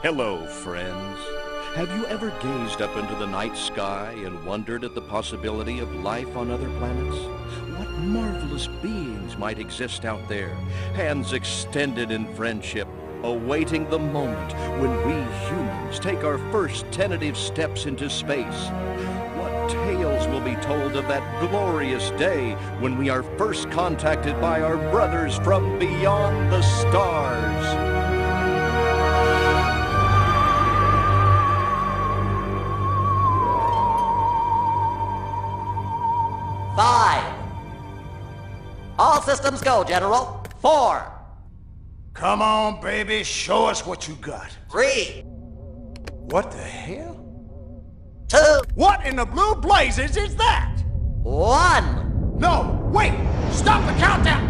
Hello, friends. Have you ever gazed up into the night sky and wondered at the possibility of life on other planets? What marvelous beings might exist out there, hands extended in friendship, awaiting the moment when we humans take our first tentative steps into space? What tales will be told of that glorious day when we are first contacted by our brothers from beyond the stars? 5. All systems go, General. 4. Come on, baby, show us what you got. 3. What the hell? 2. What in the blue blazes is that? 1. No, wait! Stop the countdown!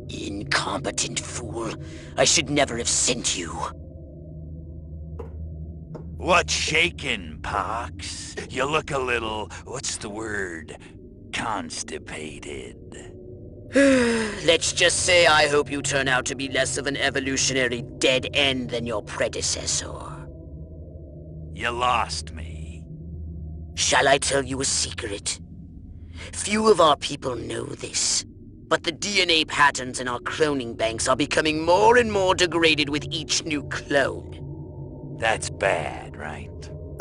Incompetent fool. I should never have sent you. What's shaking, Pox? You look a little, what's the word? Constipated. Let's just say I hope you turn out to be less of an evolutionary dead end than your predecessor. You lost me. Shall I tell you a secret? Few of our people know this, but the DNA patterns in our cloning banks are becoming more and more degraded with each new clone. That's bad, right?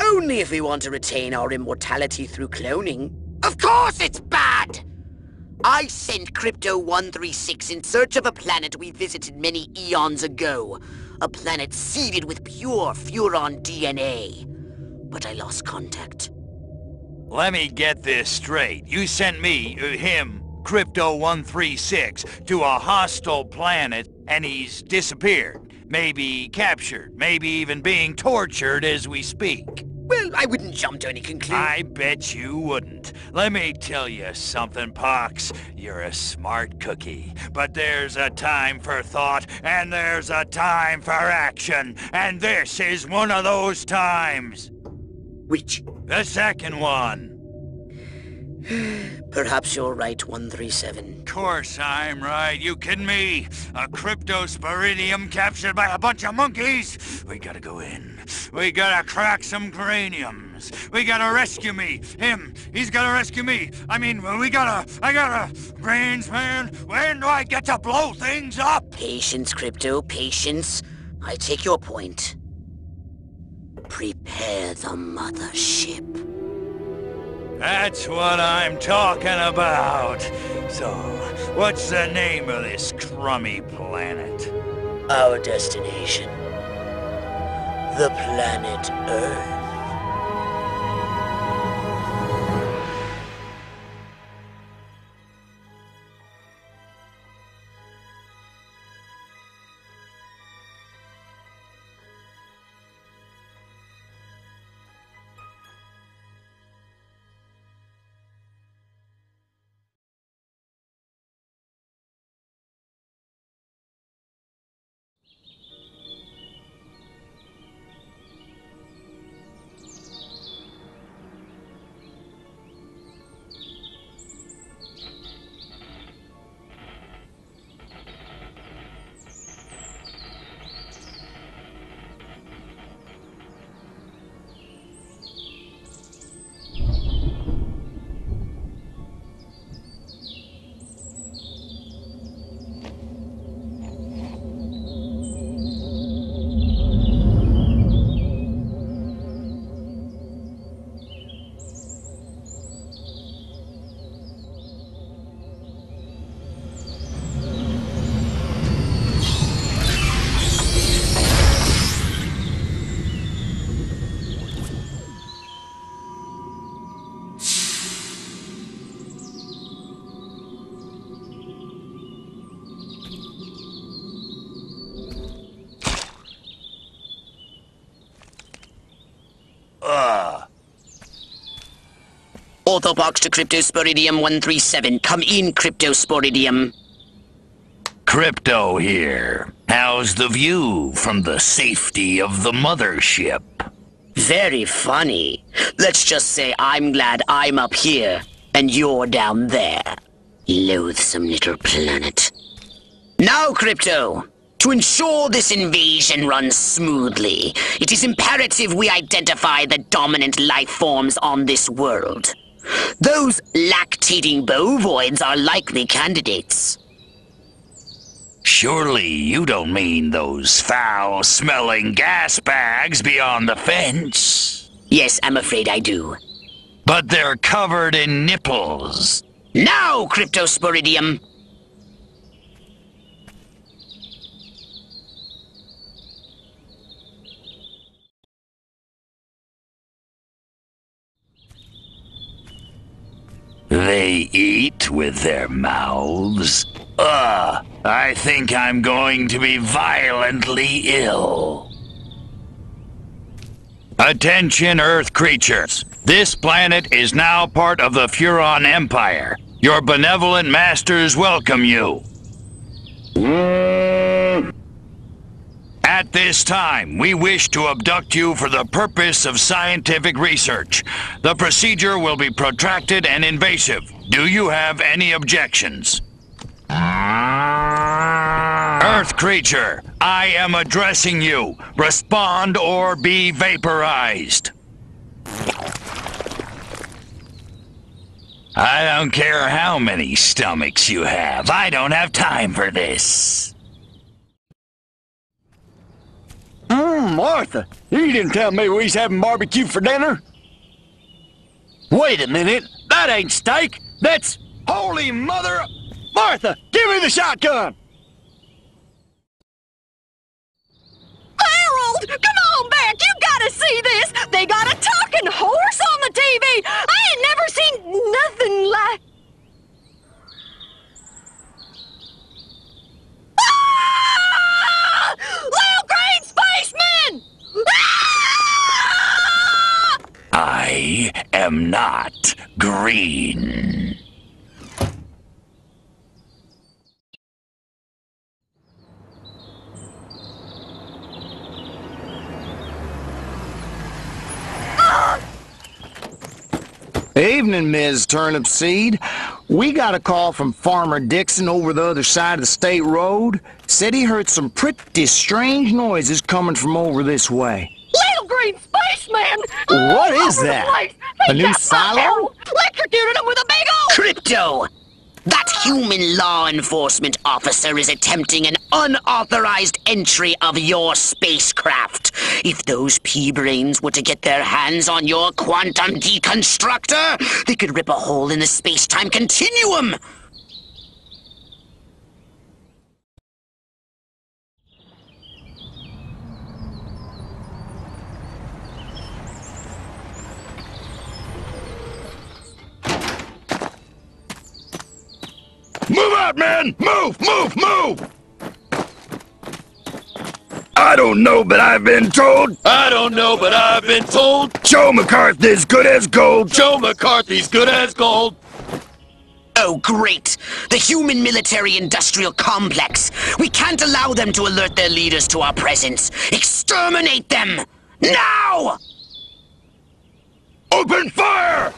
Only if we want to retain our immortality through cloning. Of course it's bad! I sent Crypto-136 in search of a planet we visited many eons ago. A planet seeded with pure FURON DNA. But I lost contact. Let me get this straight. You sent me, him, Crypto-136, to a hostile planet, and he's disappeared. Maybe captured, maybe even being tortured as we speak. Well, I wouldn't jump to any conclusion. I bet you wouldn't. Let me tell you something, Pox. You're a smart cookie. But there's a time for thought, and there's a time for action. And this is one of those times. Which? The second one. Perhaps you're right, 137. Course I'm right. You kidding me? A cryptosporidium captured by a bunch of monkeys? We gotta go in. We gotta crack some craniums. We gotta rescue me. Him. He's gotta rescue me. I gotta... Brains, man. When do I get to blow things up? Patience, Crypto, patience. I take your point. Prepare the mothership. That's what I'm talking about. So, what's the name of this crummy planet? Our destination. The planet Earth. Orthopox to Cryptosporidium 137. Come in, Cryptosporidium. Crypto here. How's the view from the safety of the mothership? Very funny. Let's just say I'm glad I'm up here, and you're down there. Loathsome little planet. Now, Crypto, to ensure this invasion runs smoothly, it is imperative we identify the dominant life forms on this world. Those lactating bovoids are likely candidates. Surely you don't mean those foul-smelling gas bags beyond the fence? Yes, I'm afraid I do. But they're covered in nipples. Now, Cryptosporidium! They eat with their mouths? I think I'm going to be violently ill. Attention, Earth creatures. This planet is now part of the FURON Empire. Your benevolent masters welcome you. At this time, we wish to abduct you for the purpose of scientific research. The procedure will be protracted and invasive. Do you have any objections? Earth creature, I am addressing you. Respond or be vaporized. I don't care how many stomachs you have. I don't have time for this. Martha, you didn't tell me we was having barbecue for dinner. Wait a minute, that ain't steak. That's holy mother... Martha, give me the shotgun! Harold, come on back! You gotta see this! They got a talking horse on the TV! I ain't never seen nothing like... Ah! Little green spaceman! Ah! I am not green. Evening, Ms. Turnipseed. We got a call from Farmer Dixon over the other side of the state road. Said he heard some pretty strange noises coming from over this way. Little green spaceman! What is that? A new silo? Electrocuted him with a big old... Crypto! That human law enforcement officer is attempting an unauthorized entry of your spacecraft. If those pea-brains were to get their hands on your quantum deconstructor, they could rip a hole in the space-time continuum. Move out, man! Move, move, move! I don't know, but I've been told. I don't know, but I've been told. Joe McCarthy's good as gold. Joe McCarthy's good as gold. Oh, great! The human military-industrial complex. We can't allow them to alert their leaders to our presence. Exterminate them! Now! Open fire!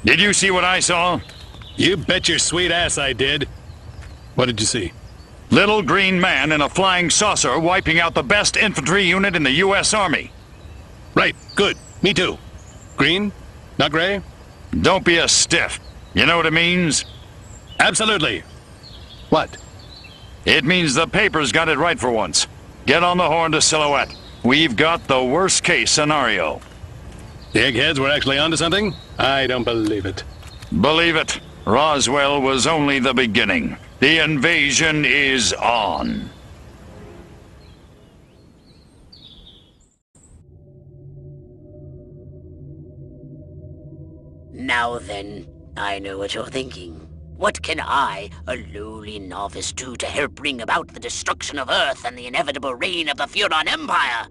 Did you see what I saw? You bet your sweet ass I did. What did you see? Little green man in a flying saucer wiping out the best infantry unit in the U.S. Army. Right, good. Me too. Green? Not gray? Don't be a stiff. You know what it means? Absolutely. What? It means the paper's got it right for once. Get on the horn to Silhouette. We've got the worst case scenario. The eggheads were actually onto something? I don't believe it. Believe it. Roswell was only the beginning. The invasion is on. Now then, I know what you're thinking. What can I, a lowly novice, do to help bring about the destruction of Earth and the inevitable reign of the FURON Empire?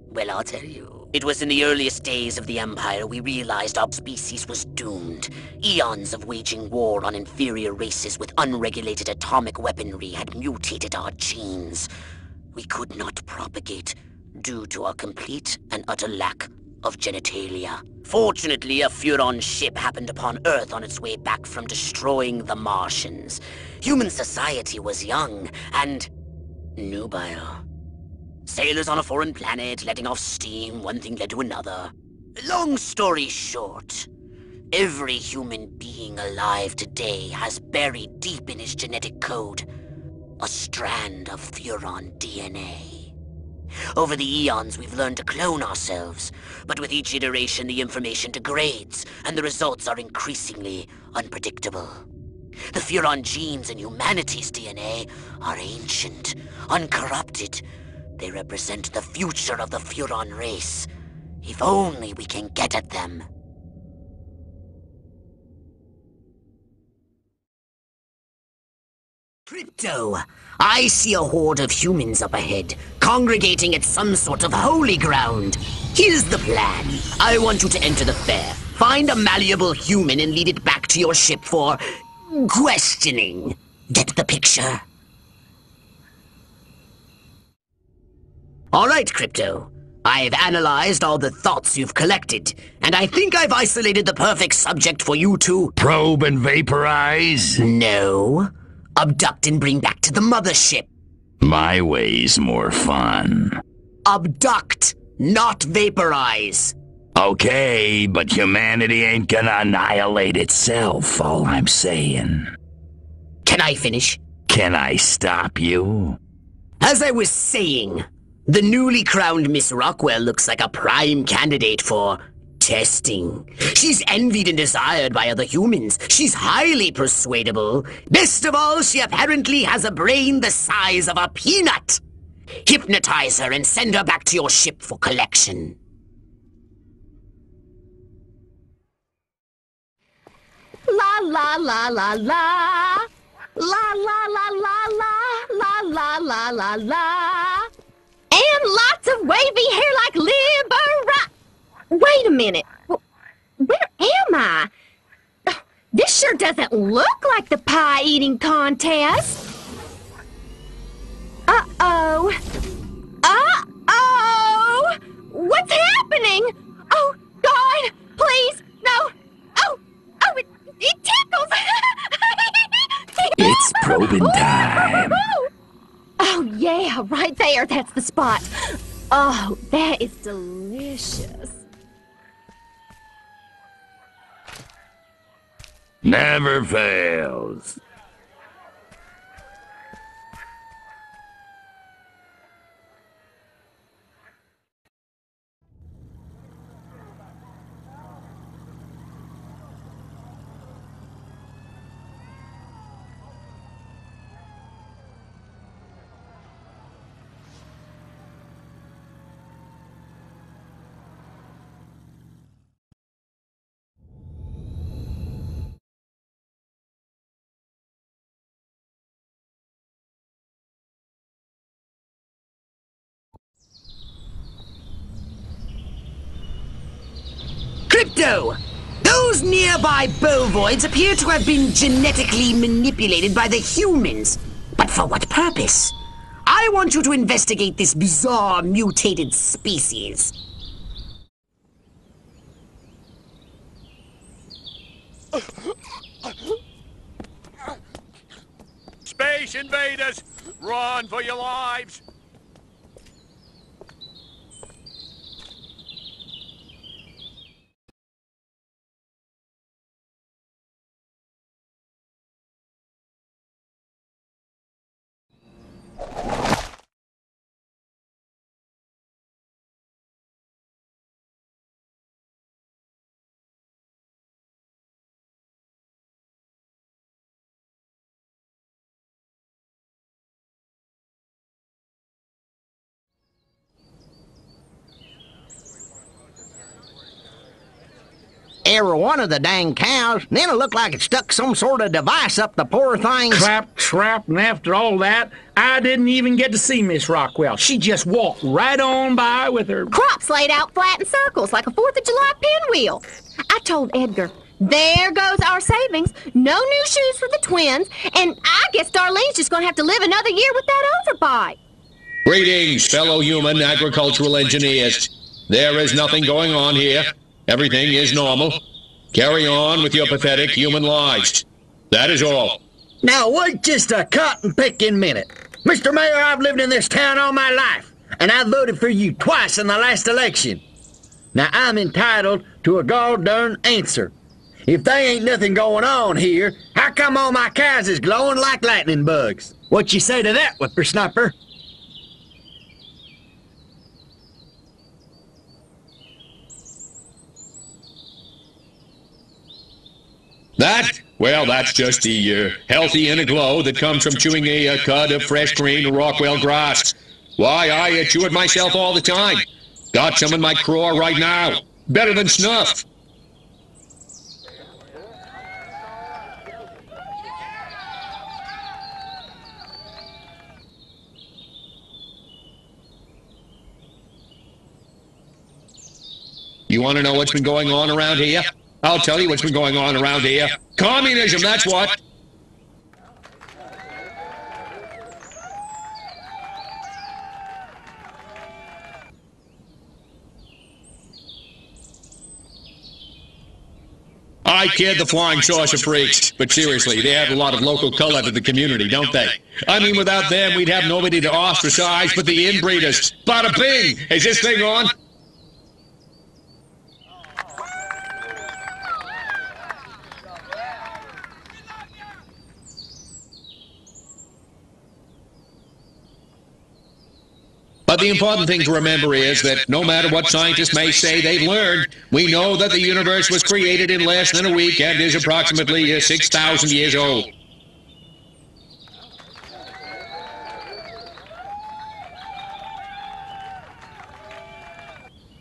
Well, I'll tell you. It was in the earliest days of the Empire we realized our species was doomed. Eons of waging war on inferior races with unregulated atomic weaponry had mutated our genes. We could not propagate due to our complete and utter lack of genitalia. Fortunately, a FURON ship happened upon Earth on its way back from destroying the Martians. Human society was young and nubile. Sailors on a foreign planet, letting off steam, one thing led to another. Long story short, every human being alive today has buried deep in his genetic code a strand of FURON DNA. Over the eons, we've learned to clone ourselves, but with each iteration, the information degrades, and the results are increasingly unpredictable. The FURON genes in humanity's DNA are ancient, uncorrupted. They represent the future of the FURON race. If only we can get at them. Crypto, I see a horde of humans up ahead, congregating at some sort of holy ground. Here's the plan. I want you to enter the fair, find a malleable human and lead it back to your ship for questioning. Get the picture? All right, Crypto. I've analyzed all the thoughts you've collected, and I think I've isolated the perfect subject for you to Probe and vaporize? No. Abduct and bring back to the mothership. My way's more fun. Abduct, not vaporize. Okay, but humanity ain't gonna annihilate itself, all I'm saying. Can I finish? Can I stop you? As I was saying, the newly crowned Miss Rockwell looks like a prime candidate for testing. She's envied and desired by other humans. She's highly persuadable. Best of all, she apparently has a brain the size of a peanut. Hypnotize her and send her back to your ship for collection. La la la la la. La la la la la. La la la la la. And lots of wavy hair like Libera. Wait a minute. Where am I? This sure doesn't look like the pie-eating contest. Uh-oh. Uh-oh! What's happening? Oh, God, please, no. Oh, it tickles. It's probing time. Oh, yeah, right there. That's the spot. Oh, that is delicious. Never fails. Crypto! Those nearby bovoids appear to have been genetically manipulated by the humans. But for what purpose? I want you to investigate this bizarre mutated species. Space invaders! Run for your lives! care of one of the dang cows, and then it looked like it stuck some sort of device up the poor thing's... Clap, trap, and after all that, I didn't even get to see Miss Rockwell. She just walked right on by with her... Crops laid out flat in circles like a 4th of July pinwheel. I told Edgar, there goes our savings. No new shoes for the twins, and I guess Darlene's just going to have to live another year with that overbite. Greetings, fellow human agricultural engineers. There is nothing going on here. Everything is normal. Carry on with your pathetic human lives. That is all. Now, wait just a cotton-picking minute. Mr. Mayor, I've lived in this town all my life, and I voted for you twice in the last election. Now, I'm entitled to a gall-darn answer. If there ain't nothing going on here, how come all my cows is glowing like lightning bugs? What you say to that, whippersnapper? That? Well, that's just the healthy inner glow that comes from chewing a cud of fresh green Rockwell grass. Why, I chew it myself all the time. Got some in my craw right now. Better than snuff. You want to know what's been going on around here? I'll tell you what's been going on around here. Communism, that's what! I kid the flying saucer freaks, but seriously, they add a lot of local color to the community, don't they? I mean, without them, we'd have nobody to ostracize but the inbreeders. Bada bing! Is this thing on? But the important thing to remember is that no matter what scientists may say they've learned, we know that the universe was created in less than a week and is approximately 6,000 years old.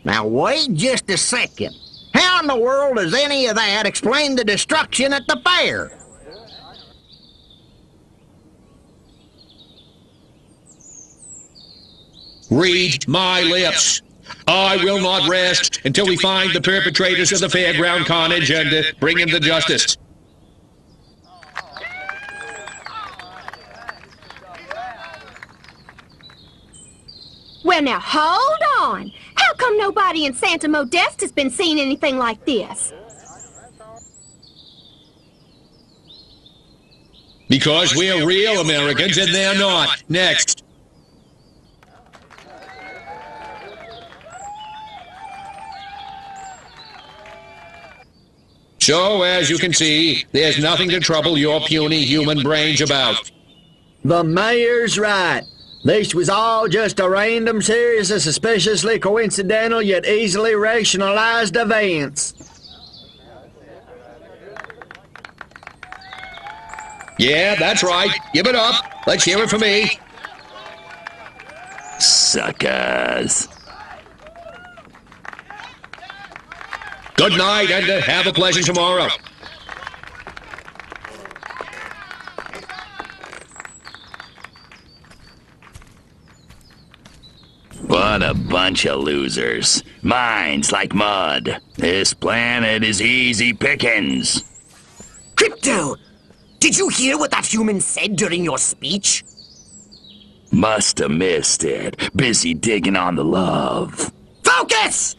Now wait just a second. How in the world does any of that explain the destruction at the fair? Read my lips. I will not rest until we find the perpetrators of the fairground carnage and bring them to justice. Well, now, hold on. How come nobody in Santa Modesta has been seeing anything like this? Because we're real Americans and they're not. Next. So, as you can see, there's nothing to trouble your puny human brains about. The mayor's right. This was all just a random series of suspiciously coincidental yet easily rationalized events. Yeah, that's right. Give it up. Let's hear it for me. Suckers. Good night, and have a pleasant tomorrow. What a bunch of losers. Minds like mud. This planet is easy pickings. Crypto! Did you hear what that human said during your speech? Must have missed it. Busy digging on the love. Focus!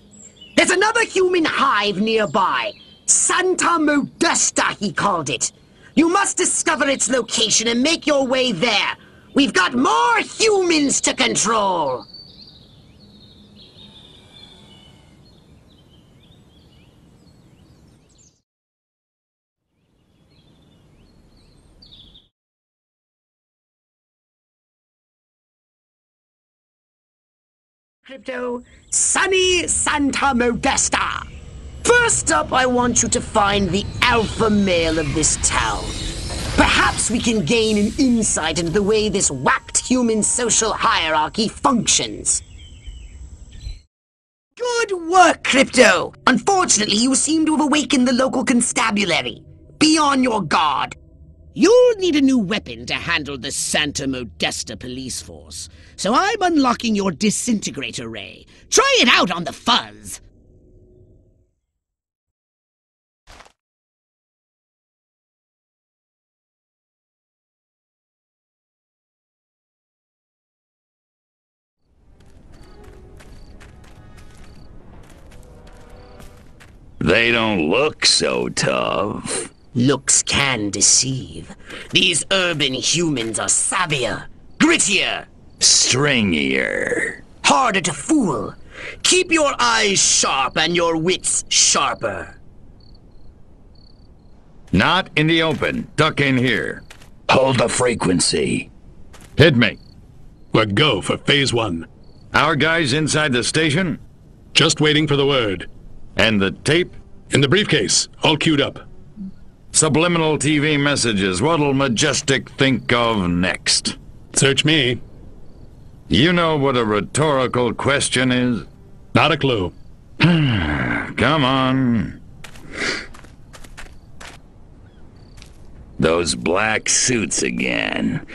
There's another human hive nearby. Santa Modesta, he called it. You must discover its location and make your way there. We've got more humans to control. Crypto, sunny Santa Modesta. First up, I want you to find the alpha male of this town. Perhaps we can gain an insight into the way this whacked human social hierarchy functions. Good Good work, Crypto! Unfortunately, you seem to have awakened the local constabulary. Be on your guard. You'll need a new weapon to handle the Santa Modesta police force, so I'm unlocking your disintegrator ray. Try it out on the fuzz! They don't look so tough. Looks can deceive. These urban humans are savvier, grittier, Stringier. harder to fool. Keep your eyes sharp and your wits sharper. Not in the open. Duck in here. Hold the frequency. Hit me. We're go for phase 1. Our guys inside the station? Just waiting for the word. And the tape? In the briefcase, all queued up. Subliminal TV messages. What'll Majestic think of next? Search me. You know what a rhetorical question is? Not a clue. Come on. Those black suits again.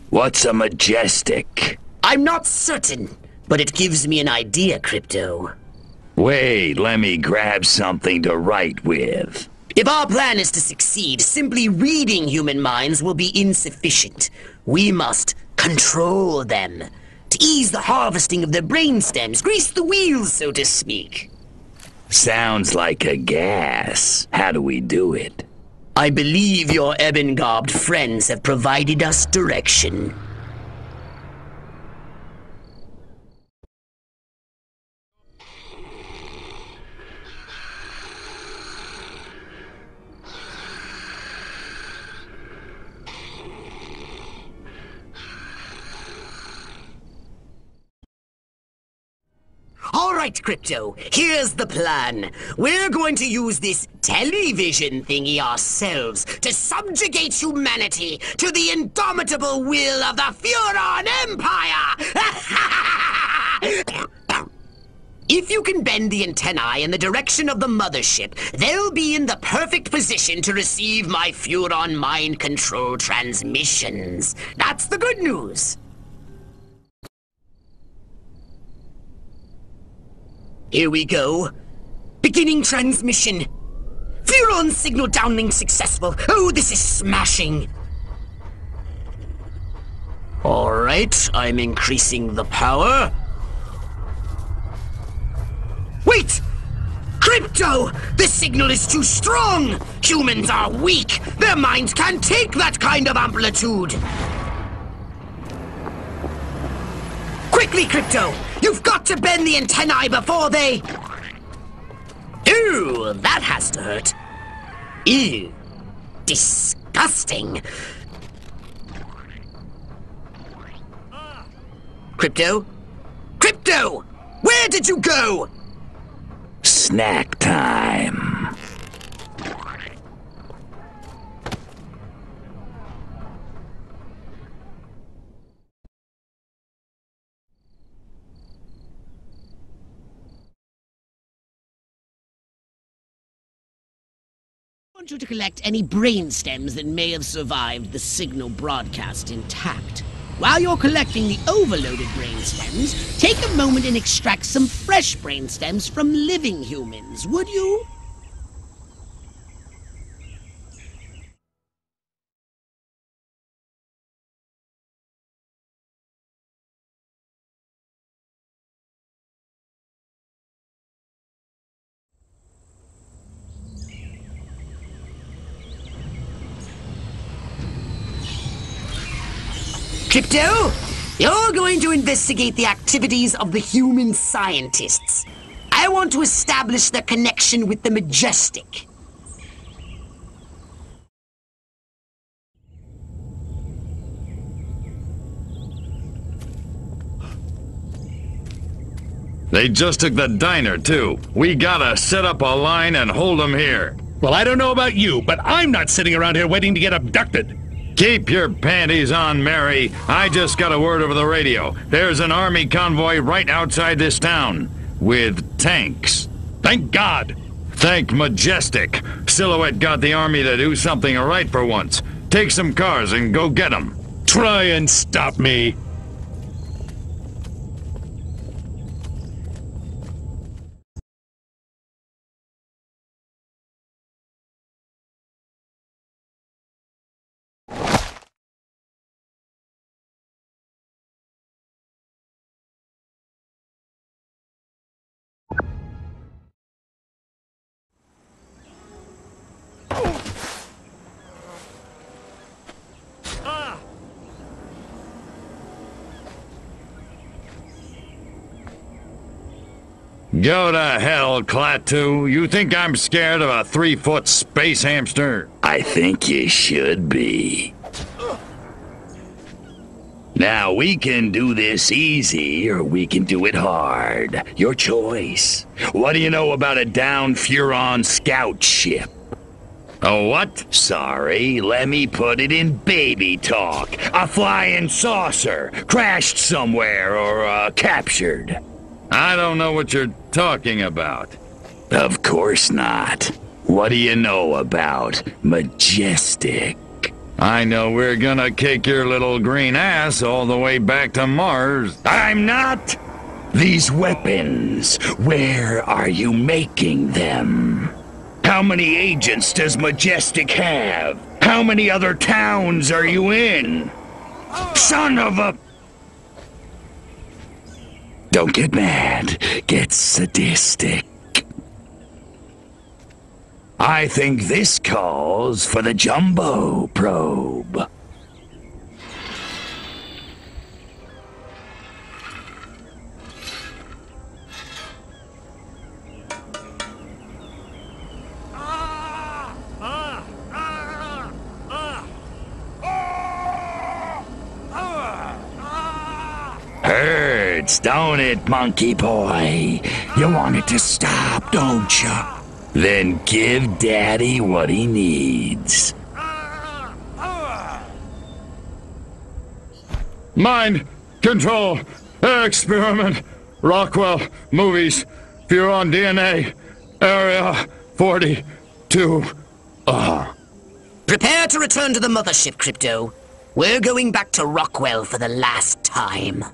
What's a Majestic? I'm not certain, but it gives me an idea, Crypto. Wait, let me grab something to write with. If our plan is to succeed, simply reading human minds will be insufficient. We must control them. To ease the harvesting of their brainstems, grease the wheels, so to speak. Sounds like a gas. How do we do it? I believe your ebon-garbed friends have provided us direction. All right, Crypto, here's the plan. We're going to use this television thingy ourselves to subjugate humanity to the indomitable will of the FURON Empire! If you can bend the antennae in the direction of the mothership, they'll be in the perfect position to receive my FURON mind control transmissions. That's the good news. Here we go. Beginning transmission. FURON signal downlink successful. Oh, this is smashing. All right, I'm increasing the power. Wait! Crypto! The signal is too strong! Humans are weak! Their minds can't take that kind of amplitude! Quickly, Crypto! You've got to bend the antennae before they... Ooh, that has to hurt. Ew. Disgusting. Crypto? Crypto! Where did you go? Snack time. I want you to collect any brain stems that may have survived the signal broadcast intact. While you're collecting the overloaded brain stems, take a moment and extract some fresh brain stems from living humans, would you? Crypto, you're going to investigate the activities of the human scientists. I want to establish their connection with the Majestic. They just took the diner, too. We gotta set up a line and hold them here. Well, I don't know about you, but I'm not sitting around here waiting to get abducted. Keep your panties on, Mary. I just got a word over the radio. There's an army convoy right outside this town. with tanks. Thank God! Thank Majestic. Silhouette got the army to do something right for once. Take some cars and go get them. Try and stop me. Go to hell, Klaatu. You think I'm scared of a 3-foot space hamster? I think you should be. Now, we can do this easy, or we can do it hard. Your choice. What do you know about a downed FURON scout ship? A what? Sorry, let me put it in baby talk. A flying saucer, crashed somewhere or captured. I don't know what you're talking about. Of course not. What do you know about Majestic? I know we're gonna kick your little green ass all the way back to Mars. I'm not! These weapons, where are you making them? How many agents does Majestic have? How many other towns are you in? Son of a... Don't get mad. Get sadistic. I think this calls for the jumbo probe. Hurts, don't it, monkey boy? You want it to stop, don't you? Then give Daddy what he needs. Mind control experiment. Rockwell movies. FURON DNA. Area 42. Prepare to return to the mothership, Crypto. We're going back to Rockwell for the last time.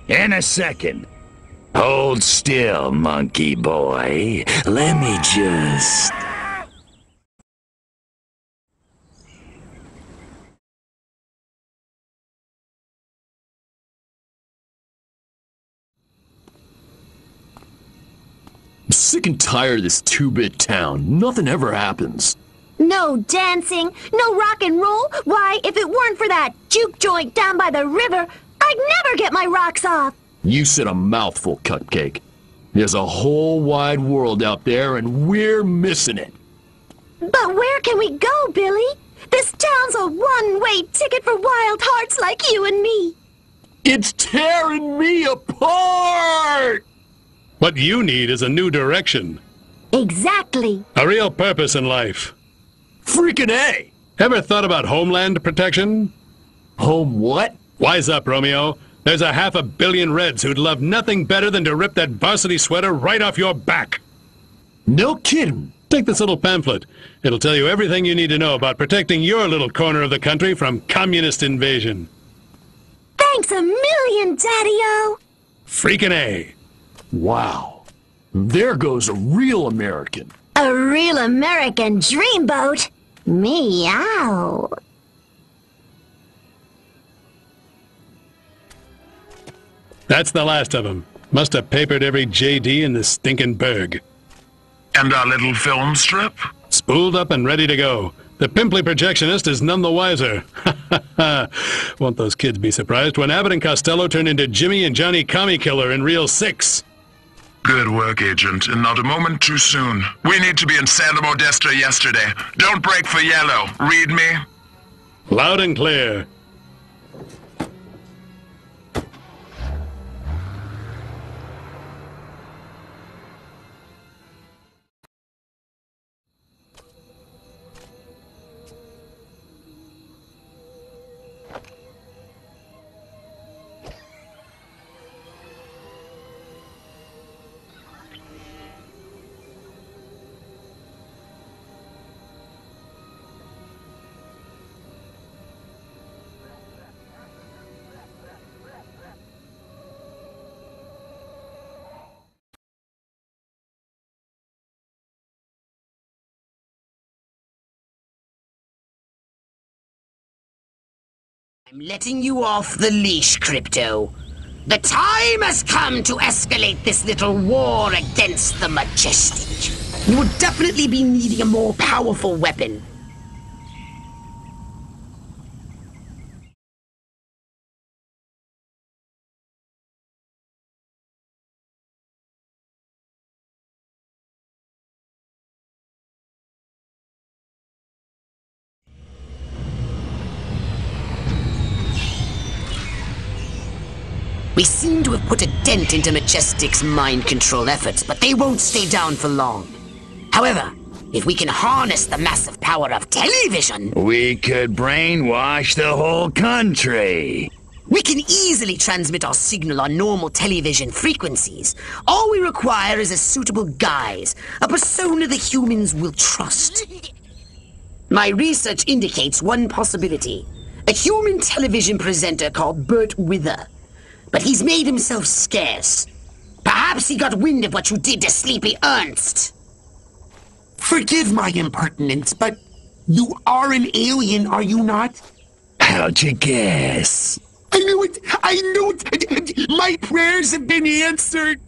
In a second. Hold still, monkey boy. Let me just... I'm sick and tired of this 2-bit town. Nothing ever happens. No dancing, no rock and roll. Why, if it weren't for that juke joint down by the river, I'd never get my rocks off. You said a mouthful, Cupcake. There's a whole wide world out there, and we're missing it. But where can we go, Billy? This town's a one-way ticket for wild hearts like you and me. It's tearing me apart! What you need is a new direction. Exactly. A real purpose in life. Freaking A! Ever thought about homeland protection? Home what? Wise up, Romeo. There's a 500 million Reds who'd love nothing better than to rip that varsity sweater right off your back. No kidding. Take this little pamphlet. It'll tell you everything you need to know about protecting your little corner of the country from communist invasion. Thanks a million, Daddy-O. Freaking A. Wow. There goes a real American. A real American dreamboat. Meow. That's the last of them. Must have papered every JD in this stinking burg. And our little film strip? Spooled up and ready to go. The pimply projectionist is none the wiser. Won't those kids be surprised when Abbott and Costello turn into Jimmy and Johnny Commie Killer in Reel 6? Good work, Agent, and not a moment too soon. We need to be in Santa Modesta yesterday. Don't break for yellow. Read me? Loud and clear. I'm letting you off the leash, Crypto. The time has come to escalate this little war against the Majestic. You will definitely be needing a more powerful weapon. We seem to have put a dent into Majestic's mind control efforts, but they won't stay down for long. However, if we can harness the massive power of television... We could brainwash the whole country. We can easily transmit our signal on normal television frequencies. All we require is a suitable guise, a persona the humans will trust. My research indicates one possibility. A human television presenter called Bert Wither. But he's made himself scarce. Perhaps he got wind of what you did to Sleepy Ernst. Forgive my impertinence, but you are an alien, are you not? How'd you guess? I knew it! I knew it! My prayers have been answered!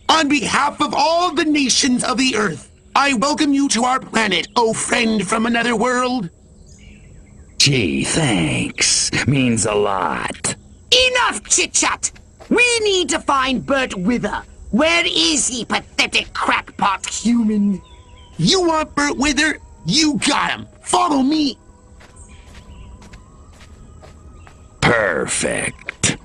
On behalf of all the nations of the Earth, I welcome you to our planet, oh friend from another world. Gee, thanks. Means a lot. Enough chit-chat! We need to find Bert Wither. Where is he, pathetic crackpot human? You want Bert Wither? You got him! Follow me! Perfect.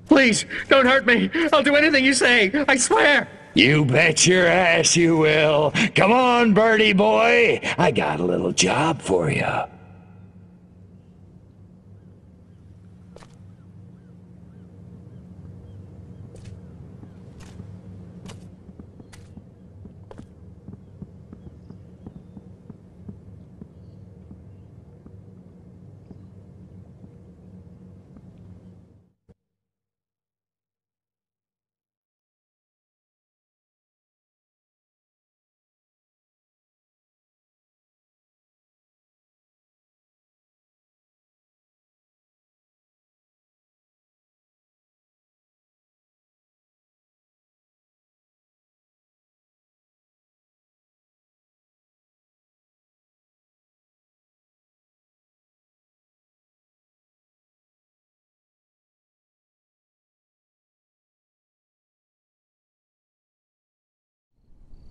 Please, don't hurt me. I'll do anything you say. I swear. You bet your ass you will. Come on, Birdie boy. I got a little job for you.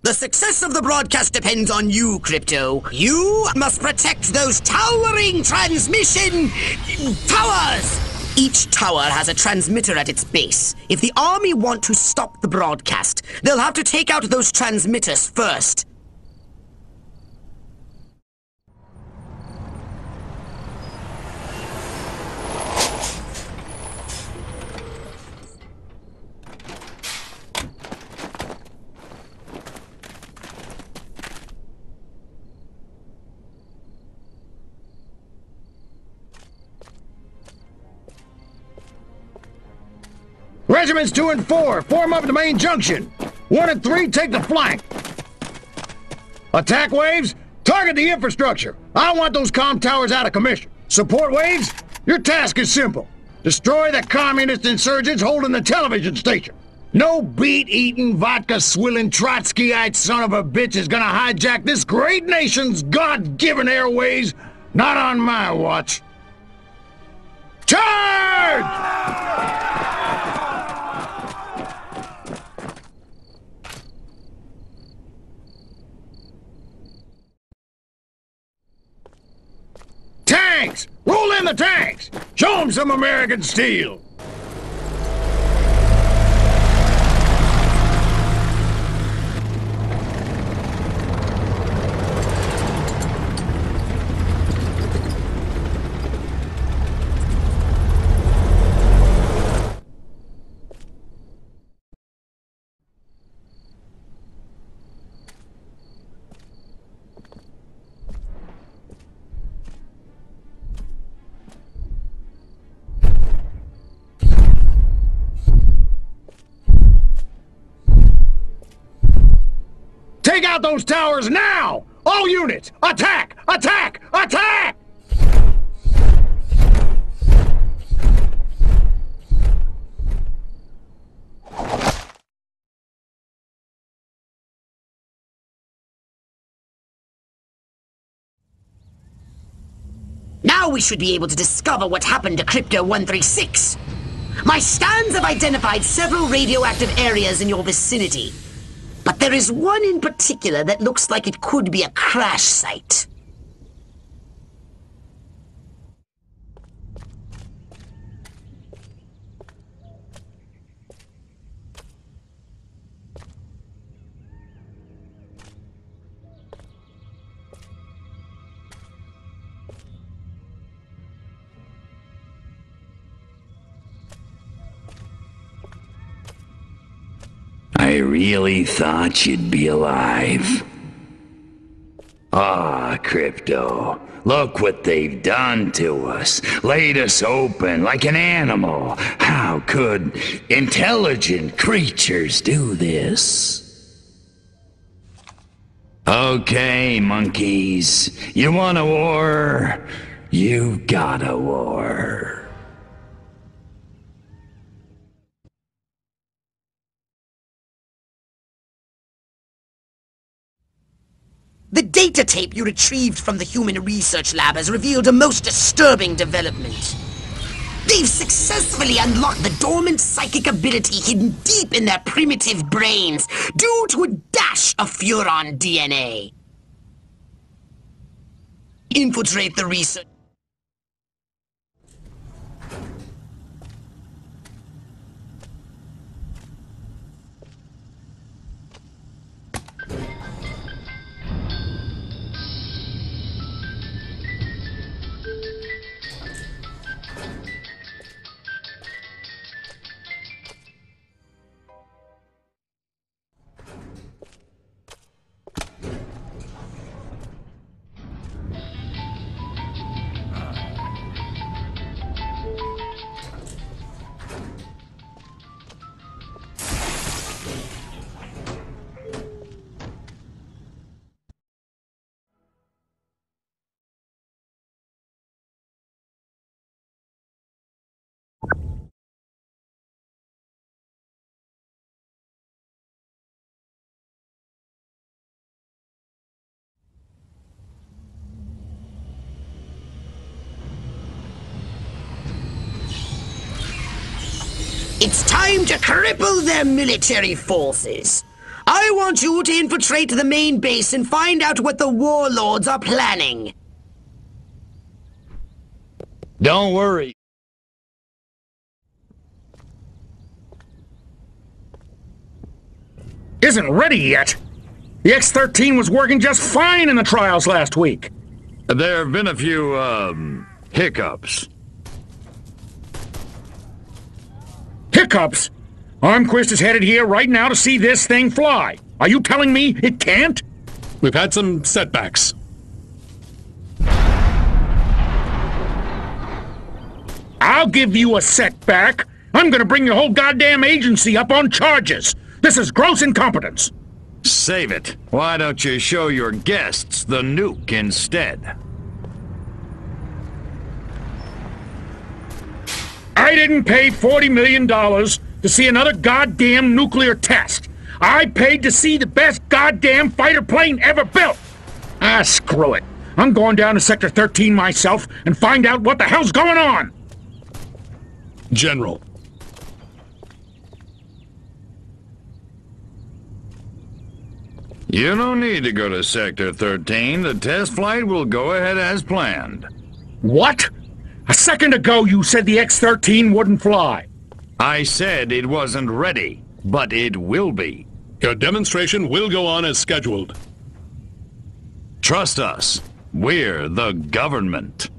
The success of the broadcast depends on you, Crypto. You must protect those towering transmission towers! Each tower has a transmitter at its base. If the army want to stop the broadcast, they'll have to take out those transmitters first. Regiments 2 and 4, form up at the main junction. 1 and 3, take the flank. Attack waves, target the infrastructure. I want those comm towers out of commission. Support waves, your task is simple. Destroy the communist insurgents holding the television station. No beet-eating, vodka-swilling, Trotskyite son of a bitch is gonna hijack this great nation's God-given airways. Not on my watch. Charge! Tanks! Roll in the tanks! Show them some American steel! Take out those towers now! All units, attack! Attack! Attack! Now we should be able to discover what happened to Crypto-136. My scans have identified several radioactive areas in your vicinity. But there is one in particular that looks like it could be a crash site. I really thought you'd be alive. Ah, Crypto. Look what they've done to us. Laid us open like an animal. How could intelligent creatures do this? Okay, monkeys. You want a war? You got a war. The data tape you retrieved from the Human Research Lab has revealed a most disturbing development. They've successfully unlocked the dormant psychic ability hidden deep in their primitive brains due to a dash of FURON DNA. Infiltrate the research. It's time to cripple their military forces. I want you to infiltrate the main base and find out what the warlords are planning. Don't worry. Isn't ready yet. The X-13 was working just fine in the trials last week. There have been a few, hiccups. Hiccups? Armquist is headed here right now to see this thing fly. Are you telling me it can't? We've had some setbacks. I'll give you a setback. I'm gonna bring your whole goddamn agency up on charges. This is gross incompetence. Save it. Why don't you show your guests the nuke instead? I didn't pay $40 million to see another goddamn nuclear test. I paid to see the best goddamn fighter plane ever built. Ah, screw it. I'm going down to Sector 13 myself and find out what the hell's going on. General. You don't need to go to Sector 13. The test flight will go ahead as planned. What? A second ago you said the X-13 wouldn't fly. I said it wasn't ready, but it will be. Your demonstration will go on as scheduled. Trust us. We're the government.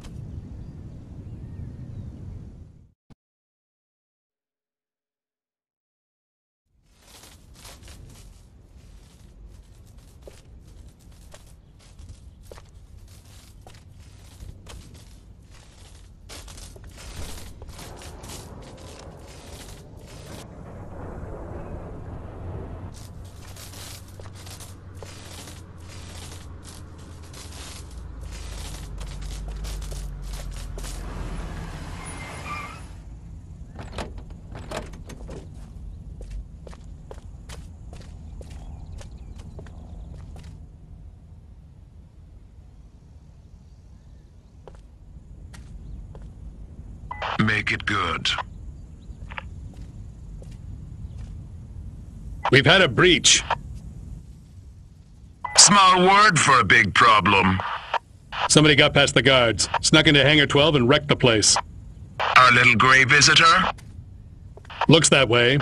Make it good. We've had a breach. Small word for a big problem. Somebody got past the guards, snuck into Hangar 12 and wrecked the place. Our little gray visitor? Looks that way.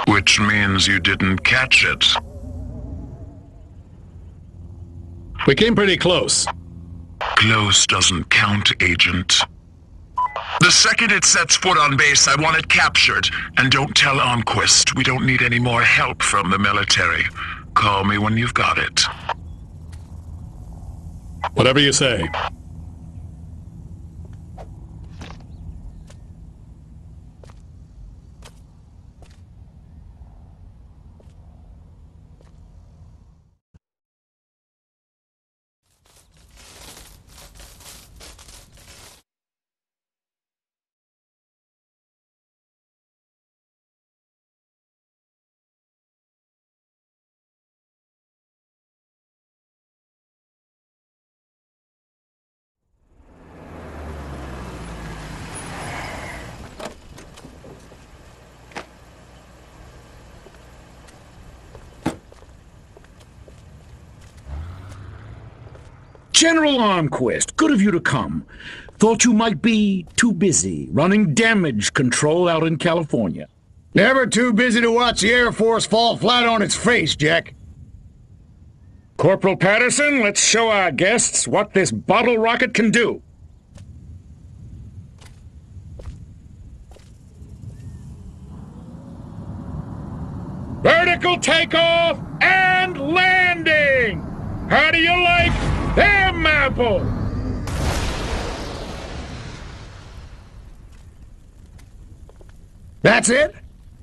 Which means you didn't catch it. We came pretty close. Close doesn't count, Agent. The second it sets foot on base, I want it captured. And don't tell Armquist. We don't need any more help from the military. Call me when you've got it. Whatever you say. General Armquist, good of you to come. Thought you might be too busy running damage control out in California. Never too busy to watch the Air Force fall flat on its face, Jack. Corporal Patterson, let's show our guests what this bottle rocket can do. Vertical takeoff and landing! How do you like them apples? That's it?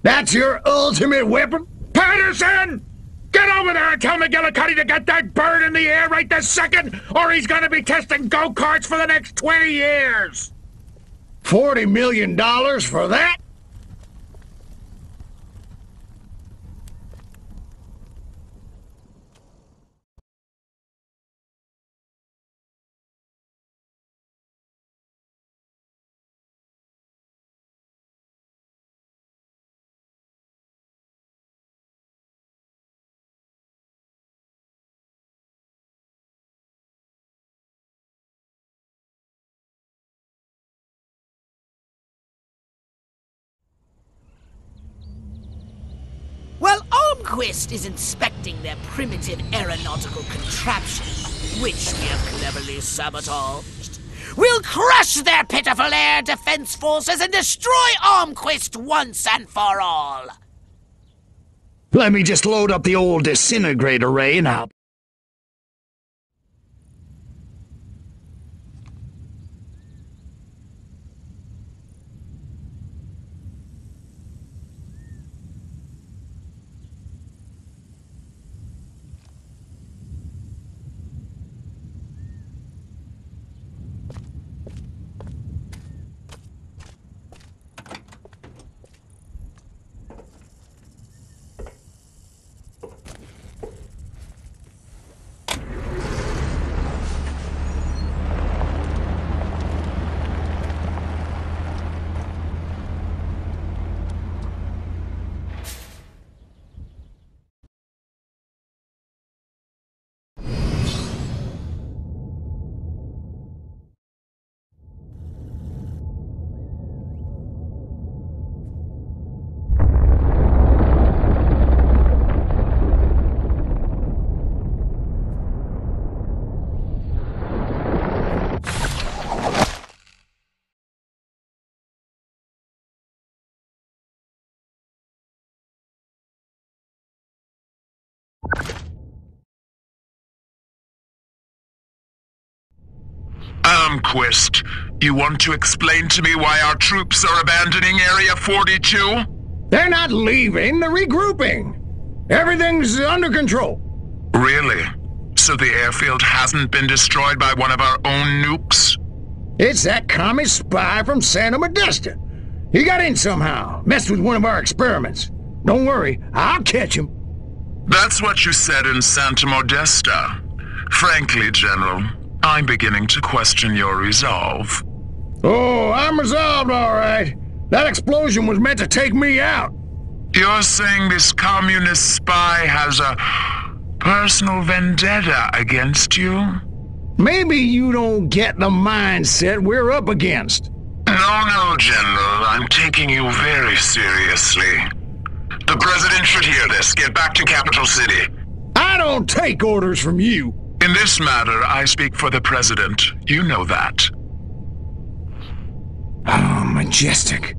That's your ultimate weapon? Patterson! Get over there and tell McGillicuddy to get that bird in the air right this second, or he's gonna be testing go-karts for the next 20 years! $40 million for that? While Armquist is inspecting their primitive aeronautical contraption, which we have cleverly sabotaged, we'll crush their pitiful air defense forces and destroy Armquist once and for all. Let me just load up the old disintegrator ray and I'll... Armquist, you want to explain to me why our troops are abandoning Area 42? They're not leaving, they're regrouping. Everything's under control. Really? So the airfield hasn't been destroyed by one of our own nukes? It's that commie spy from Santa Modesta. He got in somehow, messed with one of our experiments. Don't worry, I'll catch him. That's what you said in Santa Modesta. Frankly, General, I'm beginning to question your resolve. Oh, I'm resolved, all right. That explosion was meant to take me out. You're saying this communist spy has a personal vendetta against you? Maybe you don't get the mindset we're up against. No, General. I'm taking you very seriously. The President should hear this. Get back to Capital City. I don't take orders from you. In this matter, I speak for the President. You know that. Oh, Majestic.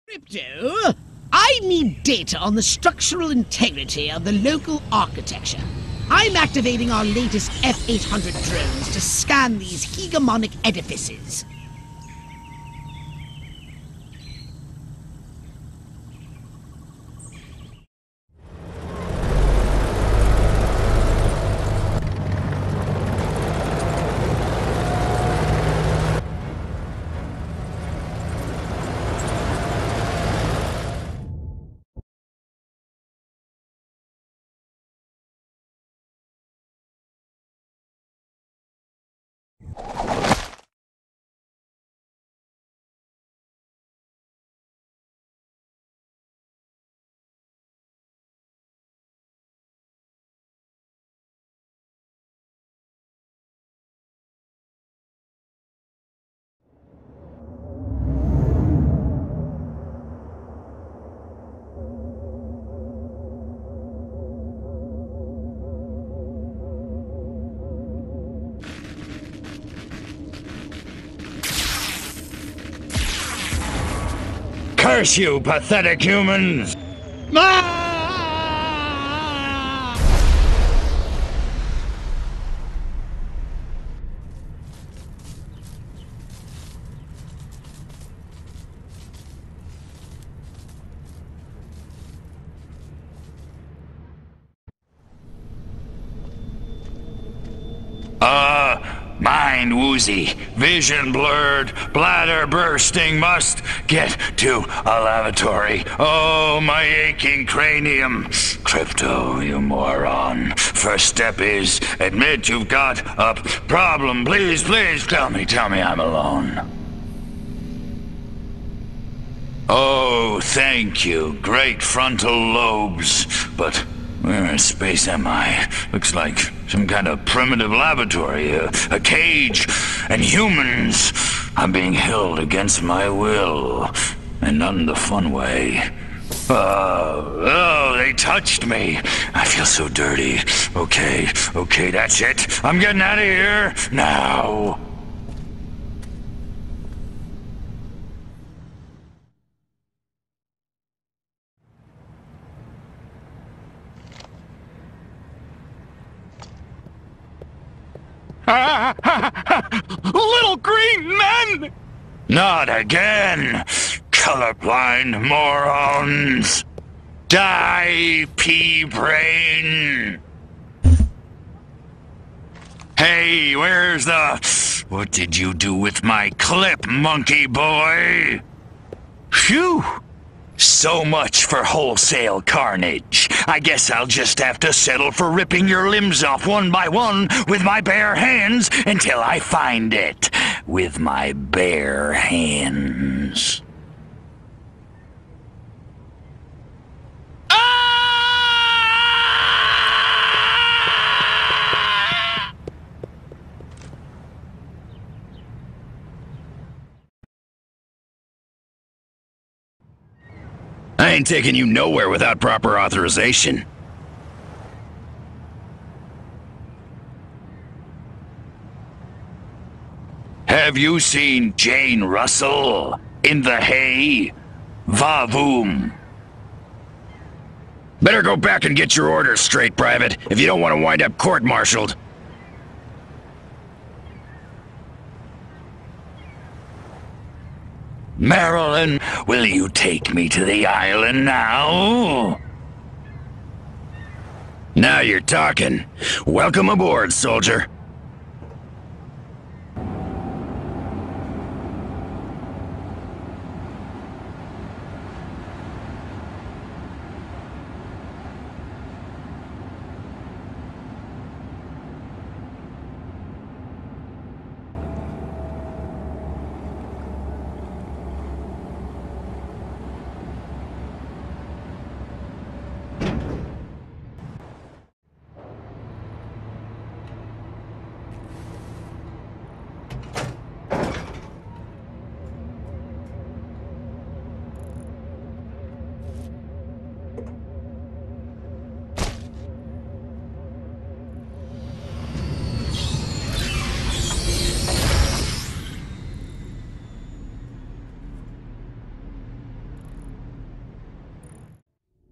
Crypto, I need data on the structural integrity of the local architecture. I'm activating our latest F-800 drones to scan these hegemonic edifices. Curse you, pathetic humans! Mind woozy, vision blurred, bladder bursting, must get to a lavatory. Oh, my aching cranium. Crypto, you moron. First step is admit you've got a problem. Please, please, tell me I'm alone. Oh, thank you. Great frontal lobes. But where in space am I? Looks like some kind of primitive laboratory, a cage, and humans are being held against my will, and not in the fun way. Oh, they touched me. I feel so dirty. Okay, that's it. I'm getting out of here now. Little green men! Not again! Colorblind morons! Die, pea-brain! Hey, where's the... What did you do with my clip, monkey boy? Phew! So much for wholesale carnage. I guess I'll just have to settle for ripping your limbs off one by one with my bare hands until I find it. With my bare hands. I ain't taking you nowhere without proper authorization. Have you seen Jane Russell in the hay? Va-voom. Better go back and get your orders straight, Private, if you don't want to wind up court-martialed. Marilyn, will you take me to the island now? Now you're talking. Welcome aboard, soldier.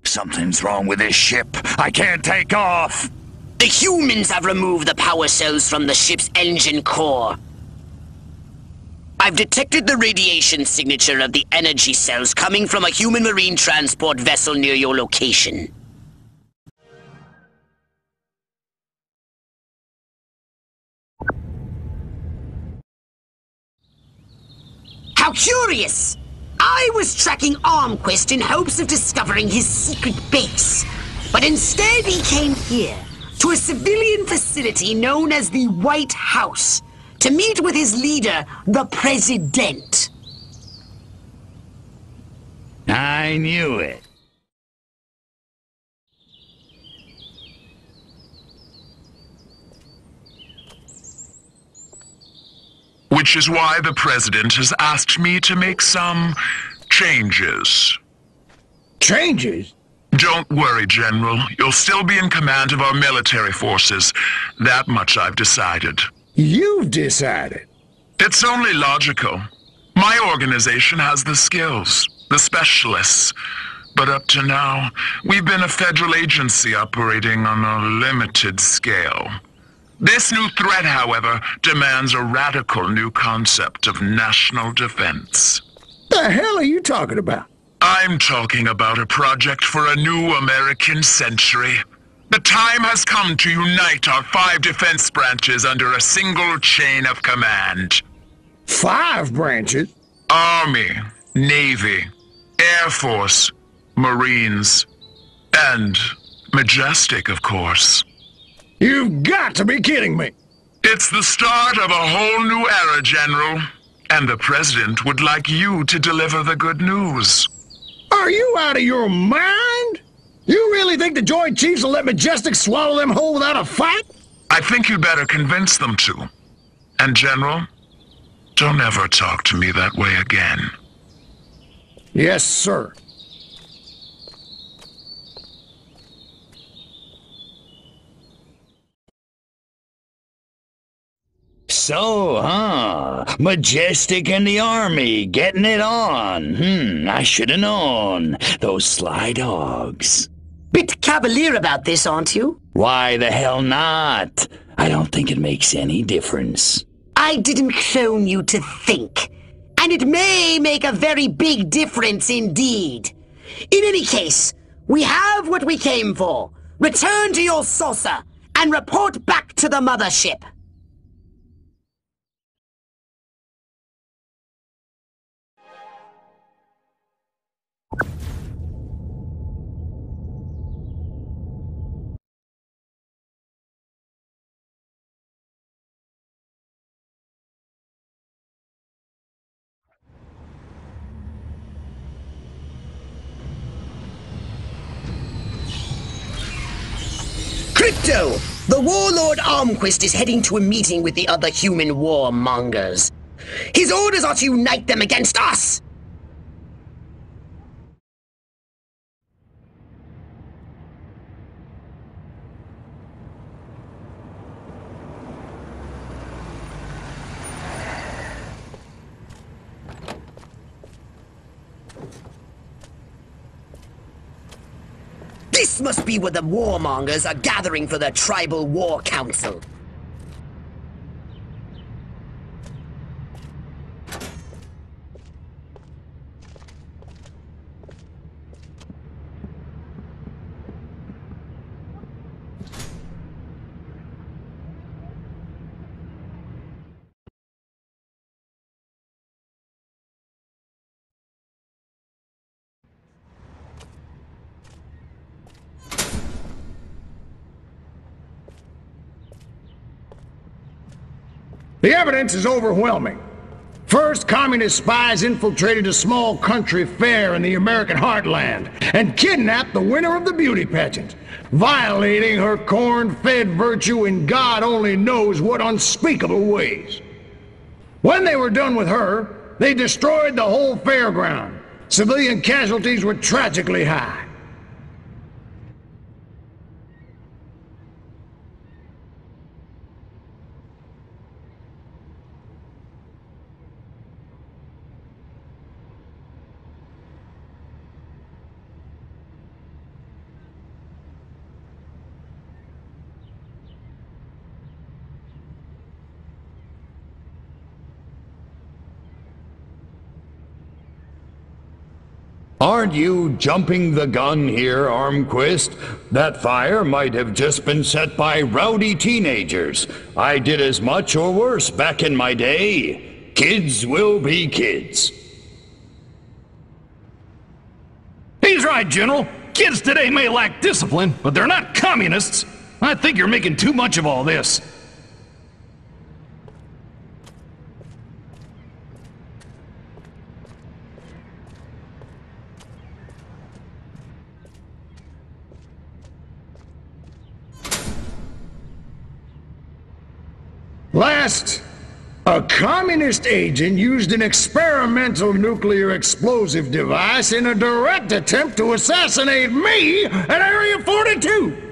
Something's wrong with this ship. I can't take off. The humans have removed the power cells from the ship's engine core. I've detected the radiation signature of the energy cells coming from a human marine transport vessel near your location. How curious! I was tracking Armquist in hopes of discovering his secret base. But instead he came here, to a civilian facility known as the White House, to meet with his leader, the President. I knew it. Which is why the President has asked me to make some changes. Changes? Don't worry, General. You'll still be in command of our military forces. That much I've decided. You've decided? It's only logical. My organization has the skills, the specialists. But up to now, we've been a federal agency operating on a limited scale. This new threat, however, demands a radical new concept of national defense. The hell are you talking about? I'm talking about a project for a new American century. The time has come to unite our 5 defense branches under a single chain of command. 5 branches? Army, Navy, Air Force, Marines, and Majestic, of course. You've got to be kidding me! It's the start of a whole new era, General. And the President would like you to deliver the good news. Are you out of your mind? You really think the Joint Chiefs will let Majestic swallow them whole without a fight? I think you'd better convince them to. And General, don't ever talk to me that way again. Yes, sir. So, Majestic and the Army, getting it on. I should have known. Those sly dogs. Bit cavalier about this, aren't you? Why the hell not? I don't think it makes any difference. I didn't clone you to think. And it may make a very big difference indeed. In any case, we have what we came for. Return to your saucer and report back to the mothership. Crypto! The warlord Armquist is heading to a meeting with the other human warmongers. His orders are to unite them against us! This must be where the warmongers are gathering for the Tribal War Council. The evidence is overwhelming. First, communist spies infiltrated a small country fair in the American heartland and kidnapped the winner of the beauty pageant, violating her corn-fed virtue in God only knows what unspeakable ways. When they were done with her, they destroyed the whole fairground. Civilian casualties were tragically high. Aren't you jumping the gun here, Armquist? That fire might have just been set by rowdy teenagers. I did as much or worse back in my day. Kids will be kids. He's right, General. Kids today may lack discipline, but they're not communists. I think you're making too much of all this. Last, a communist agent used an experimental nuclear explosive device in a direct attempt to assassinate me at Area 42!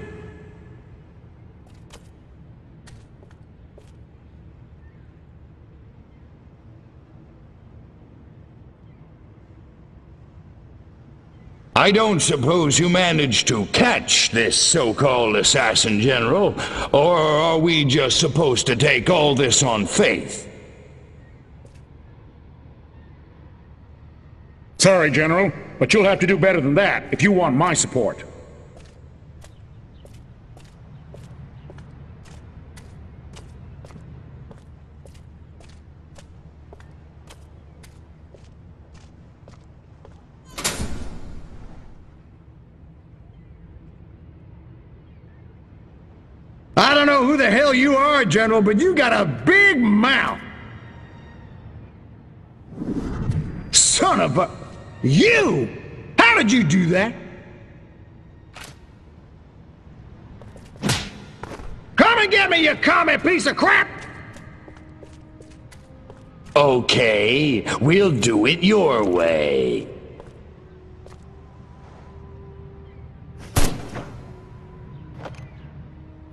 I don't suppose you managed to catch this so-called assassin, General, or are we just supposed to take all this on faith? Sorry, General, but you'll have to do better than that if you want my support. I don't know who the hell you are, General, but you got a big mouth. Son of a... You! How did you do that? Come and get me, you commie piece of crap! Okay, we'll do it your way.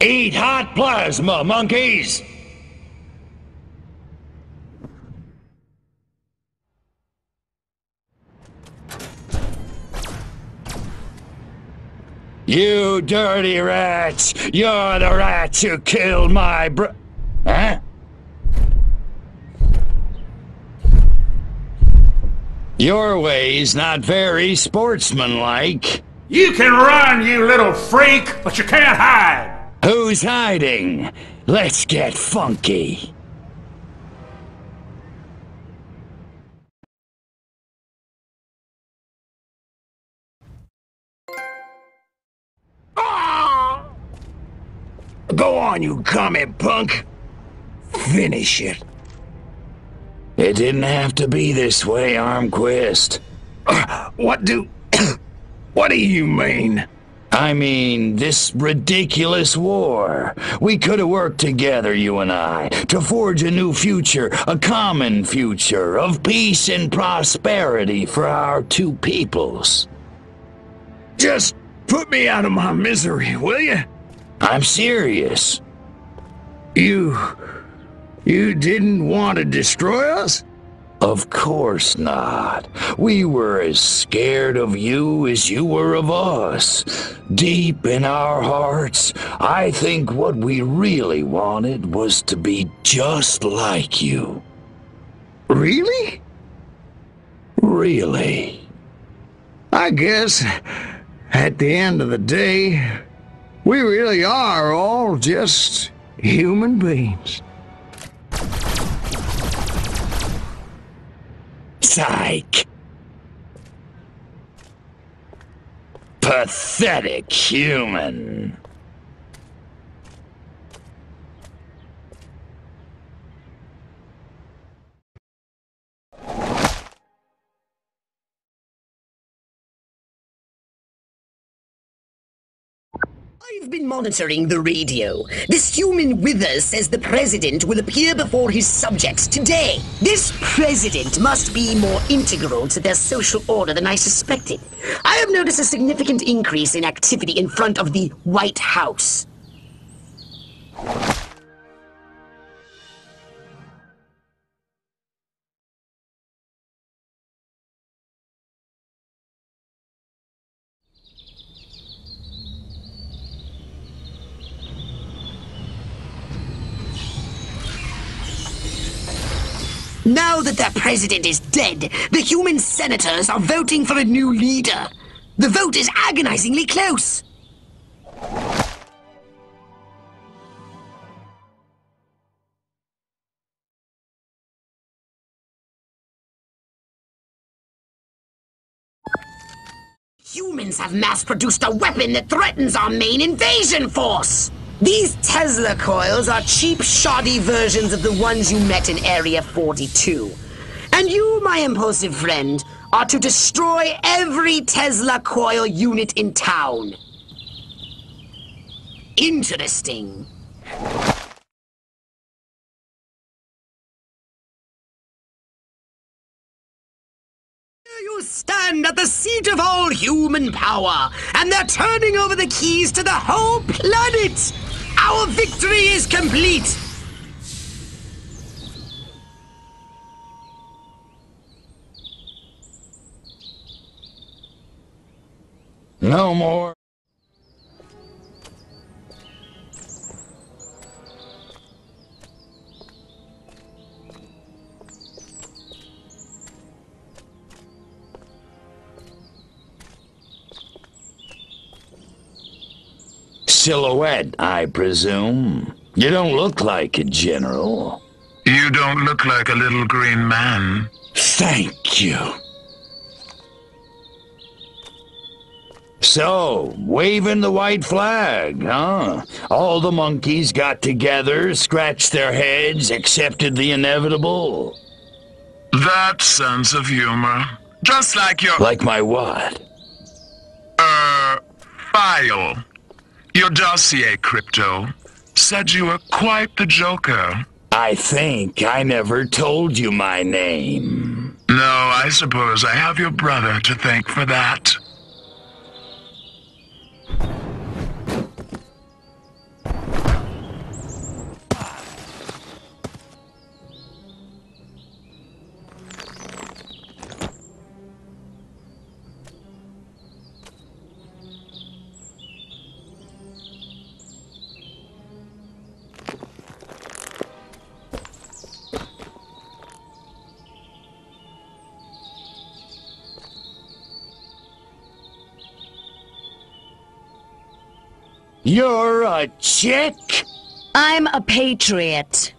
Eat hot plasma, monkeys! You dirty rats! You're the rats who killed my Huh? Your way's not very sportsmanlike. You can run, you little freak, but you can't hide! Who's hiding? Let's get funky. Go on, you commie punk. Finish it. It didn't have to be this way, Armquist. What do you mean? I mean, this ridiculous war. We could have worked together, you and I, to forge a new future, a common future of peace and prosperity for our two peoples. Just put me out of my misery, will you? I'm serious. You didn't want to destroy us? Of course not. We were as scared of you as you were of us. Deep in our hearts, I think what we really wanted was to be just like you. Really? Really. I guess, at the end of the day, we really are all just human beings. Psych. Pathetic human. I've been monitoring the radio. This human Withers says the president will appear before his subjects today. This president must be more integral to their social order than I suspected. I have noticed a significant increase in activity in front of the White House. Now that their president is dead, the human senators are voting for a new leader. The vote is agonizingly close. Humans have mass-produced a weapon that threatens our main invasion force! These Tesla coils are cheap, shoddy versions of the ones you met in Area 42. And you, my impulsive friend, are to destroy every Tesla coil unit in town. Interesting. You stand at the seat of all human power, and they're turning over the keys to the whole planet! Our victory is complete! No more. Silhouette, I presume. You don't look like a general. You don't look like a little green man. Thank you. So, waving the white flag, huh? All the monkeys got together, scratched their heads, accepted the inevitable. That sense of humor. Just like your... Like my what? File. Your dossier, Crypto, said you were quite the joker. I think I never told you my name. No, I suppose I have your brother to thank for that. You're a chick? I'm a patriot.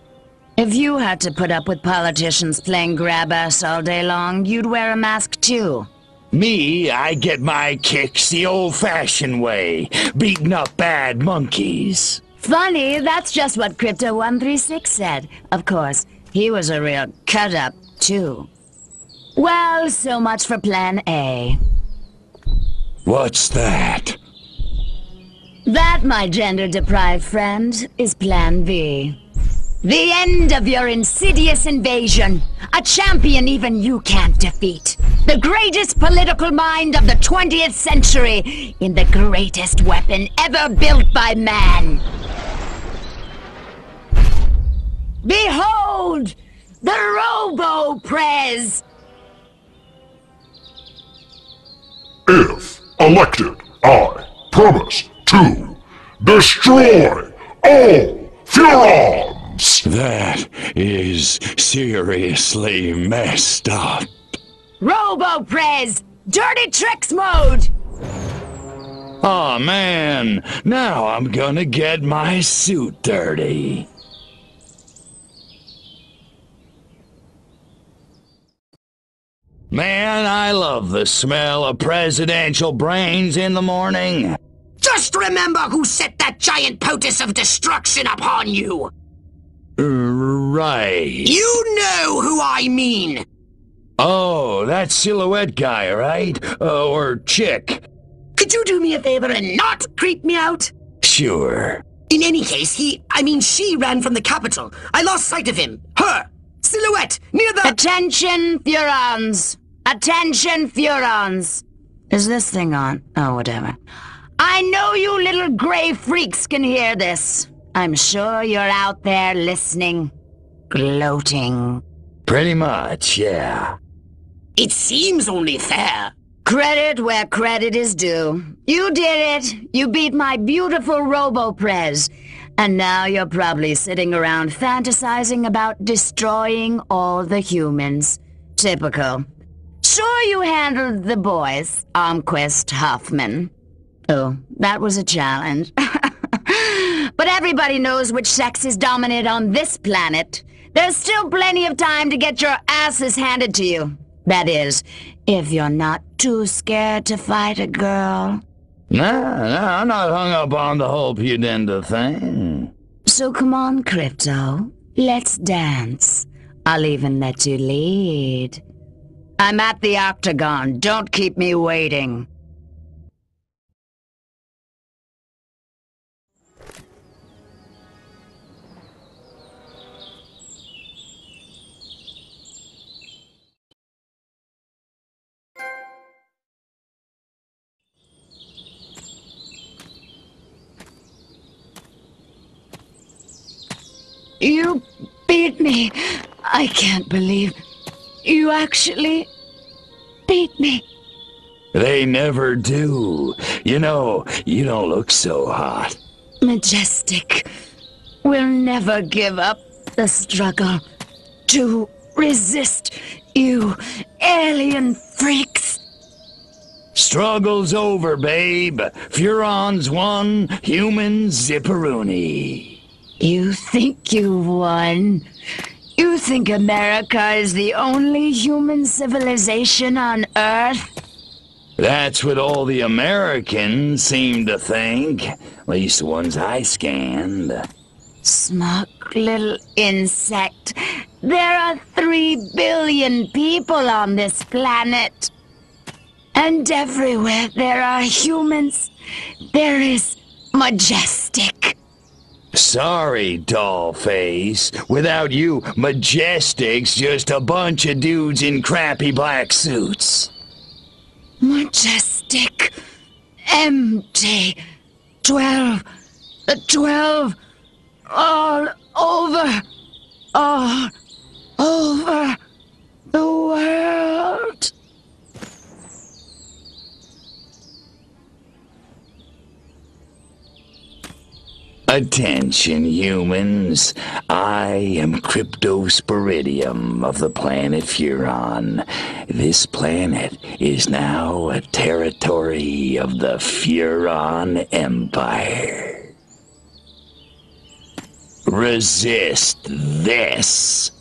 If you had to put up with politicians playing grab-ass all day long, you'd wear a mask too. Me, I get my kicks the old-fashioned way, beating up bad monkeys. Funny, that's just what Crypto 136 said. Of course, he was a real cut-up too. Well, so much for Plan A. What's that? That, my gender-deprived friend, is Plan B. The end of your insidious invasion. A champion even you can't defeat. The greatest political mind of the 20th century in the greatest weapon ever built by man. Behold, The Robo-Prez! If elected, I promise to destroy all FURONs! That is seriously messed up. Robo-Prez! Dirty Tricks mode! Aw, man, now I'm gonna get my suit dirty. Man, I love the smell of presidential brains in the morning. Just remember who set that giant potus of destruction upon you! Right. You know who I mean! Oh, that silhouette guy, right? Or chick. Could you do me a favor and not creep me out? Sure. In any case, she ran from the Capitol. I lost sight of him. Her! Silhouette! Near the— Attention, Furons! Attention, Furons! Is this thing on? Oh, whatever. I know you little gray freaks can hear this. I'm sure you're out there listening. Gloating. Pretty much, yeah. It seems only fair. Credit where credit is due. You did it. You beat my beautiful Robo-Prez. And now you're probably sitting around fantasizing about destroying all the humans. Typical. Sure, you handled the boys, Armquist, Huffman. Oh, that was a challenge. But everybody knows which sex is dominant on this planet. There's still plenty of time to get your asses handed to you. That is, if you're not too scared to fight a girl. No, I'm not hung up on the whole pudenda thing. So come on, Crypto. Let's dance. I'll even let you lead. I'm at the Octagon. Don't keep me waiting. You beat me. I can't believe you actually beat me. They never do. You know, you don't look so hot. Majestic will never give up the struggle to resist you alien freaks. Struggle's over, babe. Furons won, humans zipperoonie. You think you won? You think America is the only human civilization on Earth? That's what all the Americans seem to think. At least the ones I scanned. Smug little insect. There are 3 billion people on this planet. And everywhere there are humans, there is Majestic. Sorry, dollface. Without you, Majestic's just a bunch of dudes in crappy black suits. Majestic. Empty. 12. 12. All over. All over the world. Attention, humans. I am Cryptosporidium of the planet Furon. This planet is now a territory of the Furon Empire. Resist this.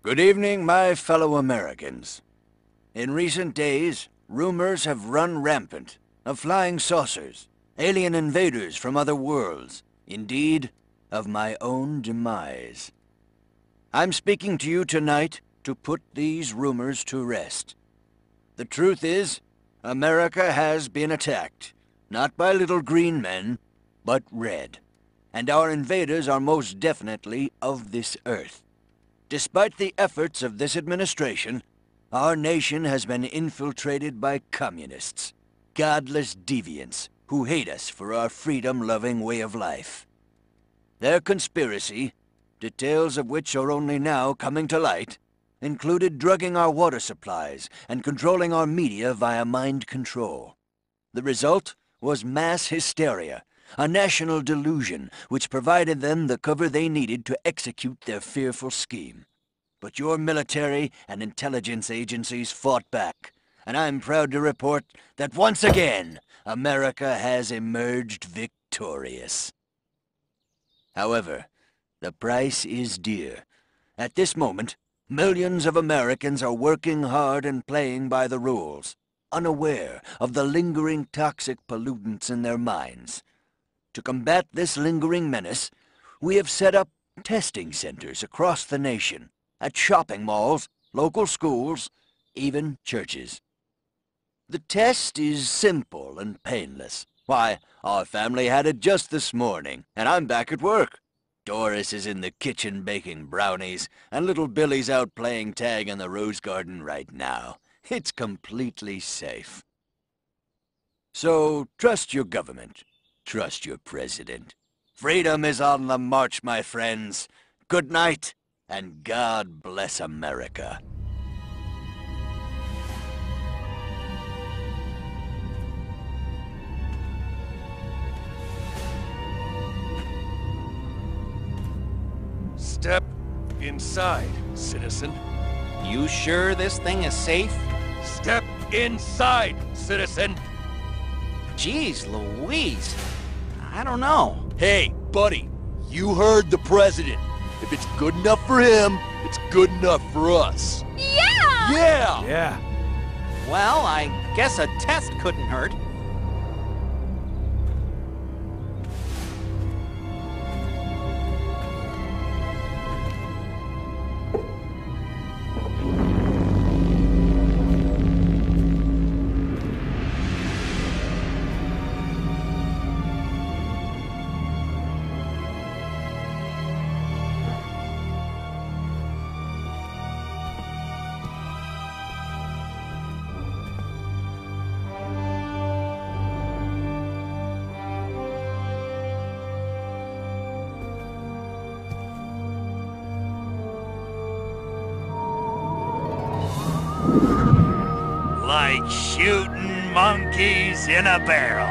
Good evening, my fellow Americans. In recent days, rumors have run rampant of flying saucers, alien invaders from other worlds, indeed, of my own demise. I'm speaking to you tonight to put these rumors to rest. The truth is, America has been attacked, not by little green men, but red. And our invaders are most definitely of this earth. Despite the efforts of this administration, our nation has been infiltrated by communists, godless deviants who hate us for our freedom-loving way of life. Their conspiracy, details of which are only now coming to light, included drugging our water supplies and controlling our media via mind control. The result was mass hysteria, a national delusion which provided them the cover they needed to execute their fearful scheme. But your military and intelligence agencies fought back, and I'm proud to report that once again, America has emerged victorious. However, the price is dear. At this moment, millions of Americans are working hard and playing by the rules, unaware of the lingering toxic pollutants in their minds. To combat this lingering menace, we have set up testing centers across the nation, at shopping malls, local schools, even churches. The test is simple and painless. Why, our family had it just this morning, and I'm back at work. Doris is in the kitchen baking brownies, and little Billy's out playing tag in the rose garden right now. It's completely safe. So, trust your government. Trust your president. Freedom is on the march, my friends. Good night, and God bless America. Step inside, citizen. You sure this thing is safe? Step inside, citizen. Jeez Louise. I don't know. Hey, buddy, you heard the president. If it's good enough for him, it's good enough for us. Yeah! Yeah! Yeah. Well, I guess a test couldn't hurt. Like shooting monkeys in a barrel.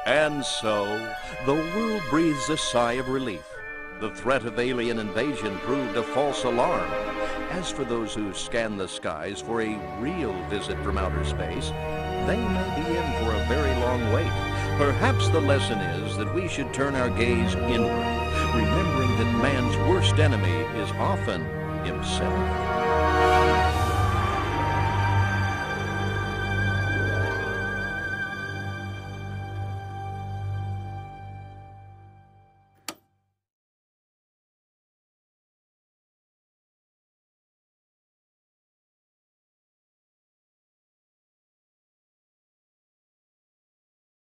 And so, the world breathes a sigh of relief. The threat of alien invasion proved a false alarm. As for those who scan the skies for a real visit from outer space, they may be in for a very long wait. Perhaps the lesson is that we should turn our gaze inward, remembering that man's worst enemy is often himself.